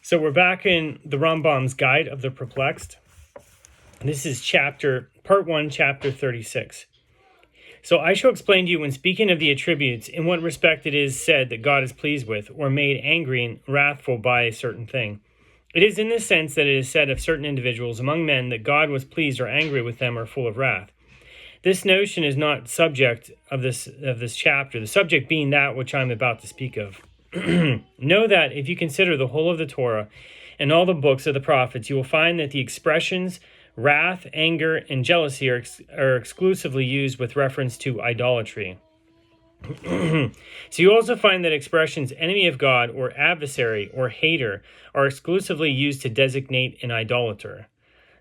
So we're back in the Rambam's Guide of the Perplexed. This is part 1, chapter 36. So I shall explain to you when speaking of the attributes, in what respect it is said that God is pleased with, or made angry and wrathful by a certain thing. It is in this sense that it is said of certain individuals among men that God was pleased or angry with them or full of wrath. This notion is not subject of this chapter, the subject being that which I am about to speak of. Know that if you consider the whole of the Torah and all the books of the prophets, you will find that the expressions wrath, anger, and jealousy are exclusively used with reference to idolatry. So you also find that expressions enemy of God or adversary or hater are exclusively used to designate an idolater.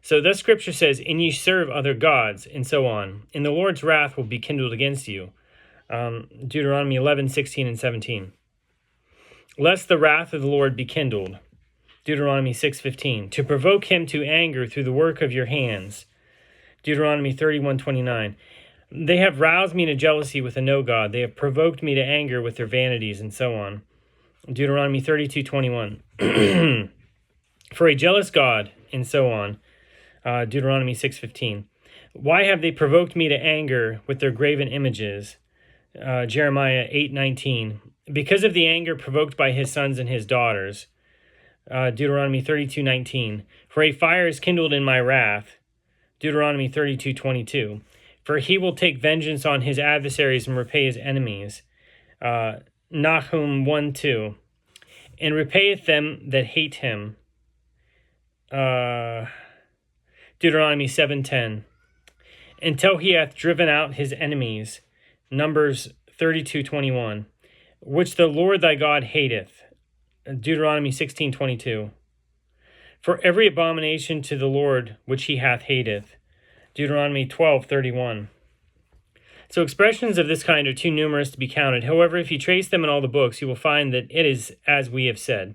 So thus Scripture says, "And ye serve other gods," and so on. "And the Lord's wrath will be kindled against you." Deuteronomy 11, 16, and 17. "Lest the wrath of the Lord be kindled." Deuteronomy 6:15. "To provoke him to anger through the work of your hands." Deuteronomy 31:29. "They have roused me to jealousy with a no God. They have provoked me to anger with their vanities," and so on. Deuteronomy 32:21. "For a jealous God," and so on. Deuteronomy 6:15. "Why have they provoked me to anger with their graven images?" Jeremiah 8:19. "Because of the anger provoked by his sons and his daughters." Deuteronomy 32:19. "For a fire is kindled in my wrath." Deuteronomy 32:22. "For he will take vengeance on his adversaries and repay his enemies." Nahum 1:2. "And repayeth them that hate him." Deuteronomy 7:10. "Until he hath driven out his enemies." Numbers 32:21. "Which the Lord thy God hateth." Deuteronomy 16:22. "For every abomination to the Lord which he hath hateth." Deuteronomy 12:31. So expressions of this kind are too numerous to be counted. However, if you trace them in all the books, you will find that it is as we have said.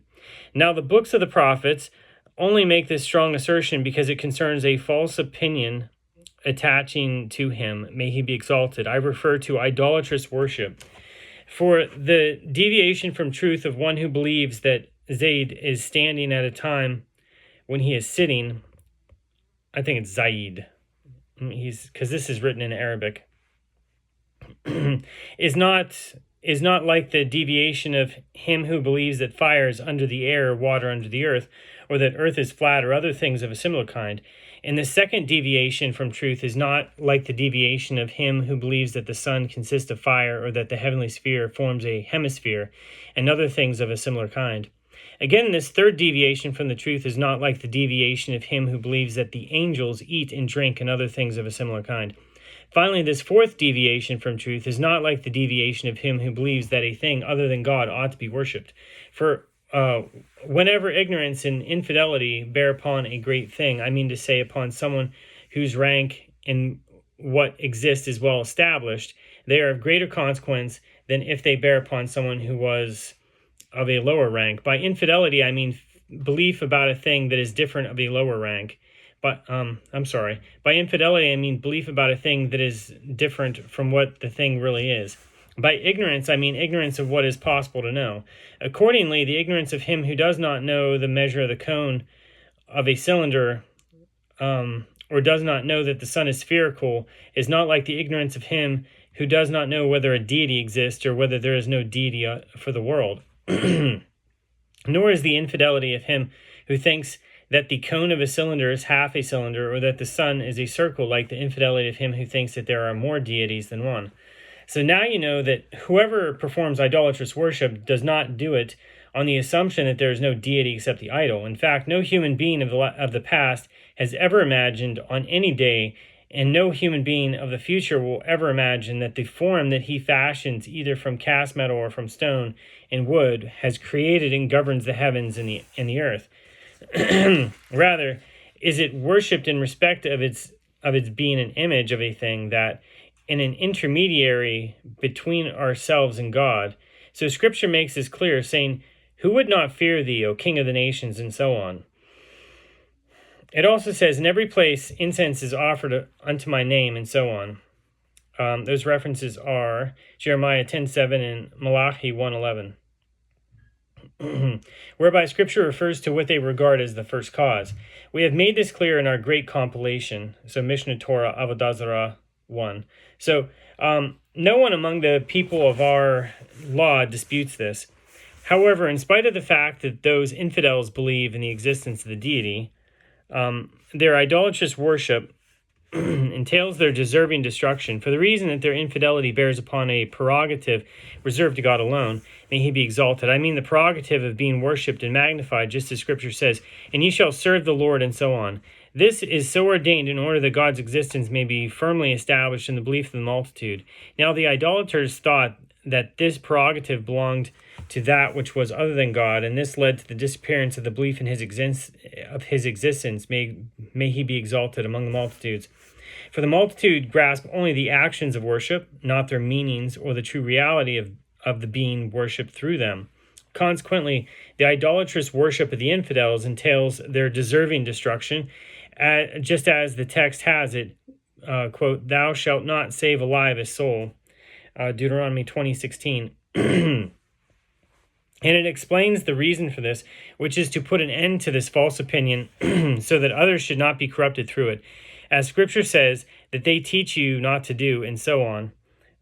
Now, the books of the prophets only make this strong assertion because it concerns a false opinion attaching to him. May he be exalted. I refer to idolatrous worship. For the deviation from truth of one who believes that Zayd is standing at a time when he is sitting, I think it's Zayd, because this is written in Arabic, is not like the deviation of him who believes that fire is under the air or water under the earth, or that earth is flat, or other things of a similar kind. And the second deviation from truth is not like the deviation of him who believes that the sun consists of fire, or that the heavenly sphere forms a hemisphere, and other things of a similar kind. Again, this third deviation from the truth is not like the deviation of him who believes that the angels eat and drink, and other things of a similar kind. Finally, this fourth deviation from truth is not like the deviation of him who believes that a thing other than God ought to be worshipped. For whenever ignorance and infidelity bear upon a great thing, I mean to say upon someone whose rank in what exists is well established, they are of greater consequence than if they bear upon someone who was of a lower rank. By infidelity, I mean belief about a thing that is different of a lower rank. But by infidelity, I mean belief about a thing that is different from what the thing really is. By ignorance, I mean ignorance of what is possible to know. Accordingly, the ignorance of him who does not know the measure of the cone of a cylinder, or does not know that the sun is spherical, is not like the ignorance of him who does not know whether a deity exists or whether there is no deity for the world. Nor is the infidelity of him who thinks that the cone of a cylinder is half a cylinder, or that the sun is a circle, like the infidelity of him who thinks that there are more deities than one. So now you know that whoever performs idolatrous worship does not do it on the assumption that there is no deity except the idol. In fact, no human being of the past has ever imagined on any day, and no human being of the future will ever imagine that the form that he fashions, either from cast metal or from stone and wood, has created and governs the heavens and the earth. Rather, is it worshipped in respect of its being an image of a thing, that in an intermediary between ourselves and God. So Scripture makes this clear, saying, "Who would not fear thee, O King of the nations," and so on. It also says, "In every place incense is offered unto my name," and so on. Those references are Jeremiah 10:7 and Malachi 1:11. whereby Scripture refers to what they regard as the first cause. We have made this clear in our great compilation, so Mishnah Torah, AvaTorah 1. So no one among the people of our law disputes this. However, in spite of the fact that those infidels believe in the existence of the deity, their idolatrous worship entails their deserving destruction, for the reason that their infidelity bears upon a prerogative reserved to God alone. May he be exalted. I mean the prerogative of being worshipped and magnified, just as Scripture says, and ye shall serve the Lord, and so on. This is so ordained in order that God's existence may be firmly established in the belief of the multitude. Now the idolaters thought that this prerogative belonged to that which was other than God, and this led to the disappearance of the belief in his existence. May he be exalted among the multitudes. For the multitude grasp only the actions of worship, not their meanings or the true reality of the being worshipped through them. Consequently, the idolatrous worship of the infidels entails their deserving destruction, just as the text has it, quote, "Thou shalt not save alive a soul," Deuteronomy 20:16. And it explains the reason for this, which is to put an end to this false opinion so that others should not be corrupted through it. As Scripture says, that they teach you not to do, and so on.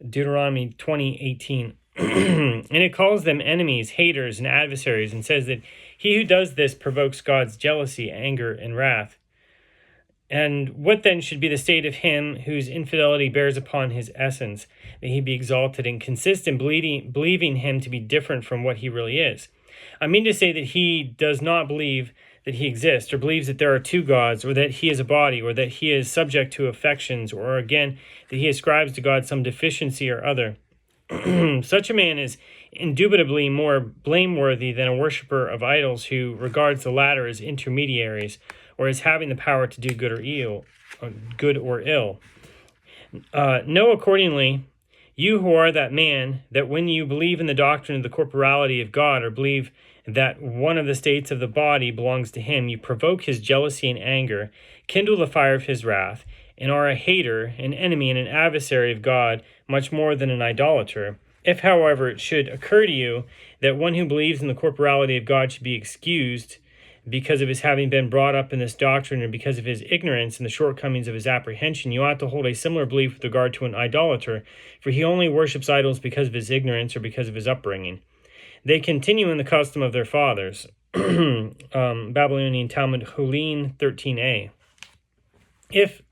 Deuteronomy 20:18. And it calls them enemies, haters, and adversaries, and says that he who does this provokes God's jealousy, anger, and wrath. And what then should be the state of him whose infidelity bears upon his essence, that he be exalted, and consist in believing him to be different from what he really is? I mean to say that he does not believe that he exists, or believes that there are two gods, or that he is a body, or that he is subject to affections, or again, that he ascribes to God some deficiency or other. Such a man is indubitably more blameworthy than a worshipper of idols who regards the latter as intermediaries, or as having the power to do good or ill. Know accordingly, you who are that man, that when you believe in the doctrine of the corporality of God, or believe that one of the states of the body belongs to him, you provoke his jealousy and anger, kindle the fire of his wrath, and are a hater, an enemy, and an adversary of God, much more than an idolater. If, however, it should occur to you that one who believes in the corporality of God should be excused because of his having been brought up in this doctrine, or because of his ignorance and the shortcomings of his apprehension, you ought to hold a similar belief with regard to an idolater, for he only worships idols because of his ignorance or because of his upbringing. They continue in the custom of their fathers. Babylonian Talmud Hulin 13a. If,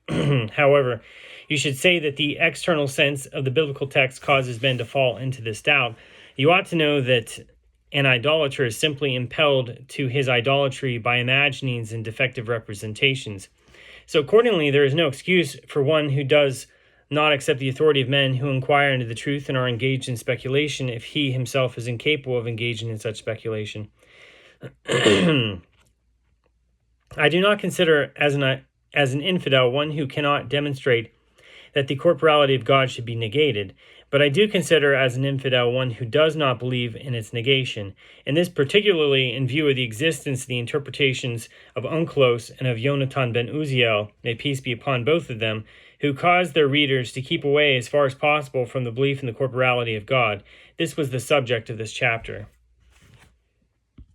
however, you should say that the external sense of the biblical text causes men to fall into this doubt, you ought to know that an idolater is simply impelled to his idolatry by imaginings and defective representations. So accordingly, there is no excuse for one who does not accept the authority of men who inquire into the truth and are engaged in speculation, if he himself is incapable of engaging in such speculation. I do not consider as an infidel one who cannot demonstrate that the corporality of God should be negated, but I do consider as an infidel one who does not believe in its negation, and this particularly in view of the existence of the interpretations of Onkelos and of Yonatan ben Uziel, may peace be upon both of them, who caused their readers to keep away as far as possible from the belief in the corporality of God. This was the subject of this chapter.